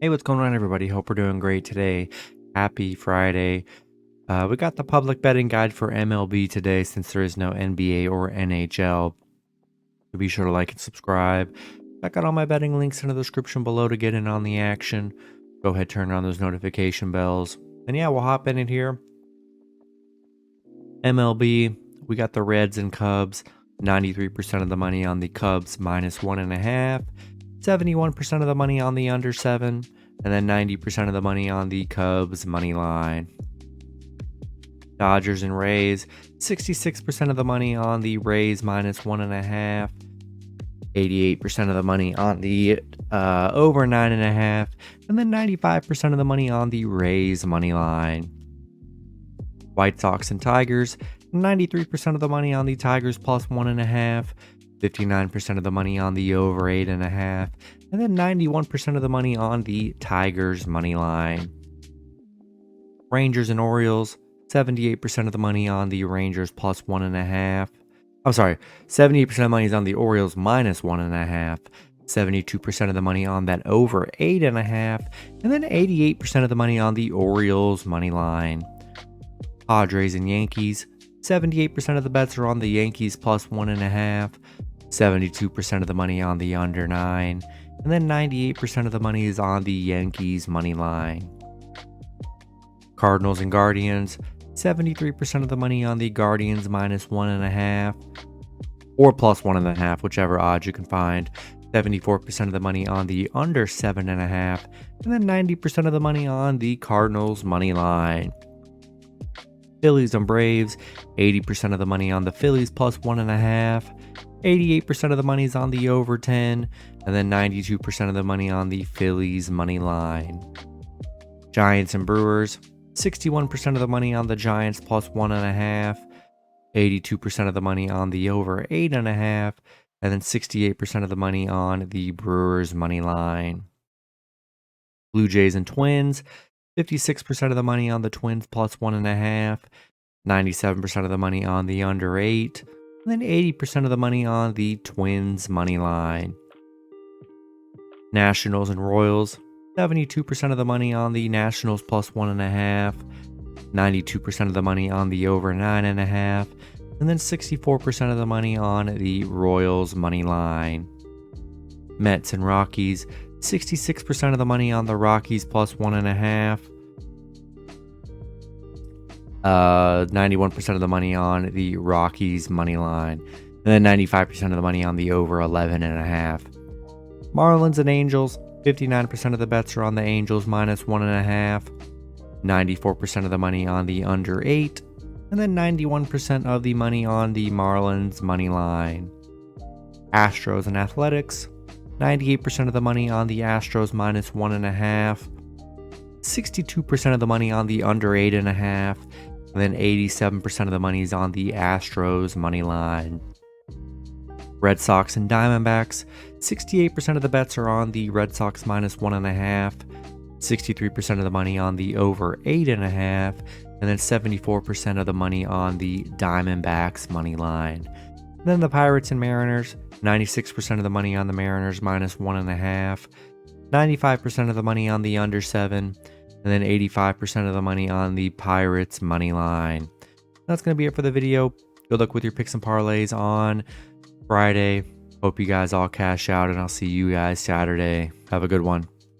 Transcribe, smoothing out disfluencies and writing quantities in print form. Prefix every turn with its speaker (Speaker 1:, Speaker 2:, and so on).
Speaker 1: Hey, what's going on, everybody? Hope we're doing great today. Happy Friday. We got the public betting guide for MLB today since there is no NBA or NHL. So be sure to like and subscribe. Check out all my betting links in the description below to get in on the action. Go ahead, turn on those notification bells. And yeah, we'll hop in it here. MLB, we got the Reds and Cubs. 93% of the money on the Cubs minus 1.5. 71% of the money on the under 7. And then 90% of the money on the Cubs money line. Dodgers and Rays, 66% of the money on the Rays minus 1.5. 88% of the money on the over 9.5. And then 95% of the money on the Rays money line. White Sox and Tigers, 93% of the money on the Tigers plus 1.5. 59% of the money on the over 8.5, and then 91% of the money on the Tigers money line. Rangers and Orioles, 78% of the money on the Rangers plus 1.5. I'm sorry, 78% of the money is on the Orioles minus 1.5. 72% of the money on that over 8.5, and then 88% of the money on the Orioles money line. Padres and Yankees, 78% of the bets are on the Yankees plus 1.5. 72% of the money on the under 9, and then 98% of the money is on the Yankees money line. Cardinals and Guardians, 73% of the money on the Guardians minus 1.5 or plus 1.5, whichever odds you can find. 74% of the money on the under 7.5, and then 90% of the money on the Cardinals money line. Phillies and Braves, 80% of the money on the Phillies plus 1.5. 88% of the money is on the over 10, and then 92% of the money on the Phillies money line. Giants and Brewers, 61% of the money on the Giants plus 1.5, 82% of the money on the over 8.5, and then 68% of the money on the Brewers money line. Blue Jays and Twins, 56% of the money on the Twins plus 1.5, 97% of the money on the under 8, and then 80% of the money on the Twins money line. Nationals and Royals, 72% of the money on the Nationals plus 1.5, 92% of the money on the over 9.5, and then 64% of the money on the Royals money line. Mets and Rockies, 66% of the money on the Rockies plus 1.5. 91% of the money on the Rockies money line, and then 95% of the money on the over 11.5. Marlins and Angels, 59% of the bets are on the Angels minus 1.5, 94% of the money on the under 8, and then 91% of the money on the Marlins money line. Astros and Athletics, 98% of the money on the Astros minus 1.5, 62% of the money on the under 8.5, and then 87% of the money is on the Astros money line. Red Sox and Diamondbacks, 68% of the bets are on the Red Sox minus 1.5, 63% of the money on the over 8.5, and then 74% of the money on the Diamondbacks money line. And then the Pirates and Mariners, 96% of the money on the Mariners minus 1.5, 95% of the money on the under 7, and then 85% of the money on the Pirates money line. That's going to be it for the video. Good luck with your picks and parlays on Friday. Hope you guys all cash out, and I'll see you guys Saturday. Have a good one.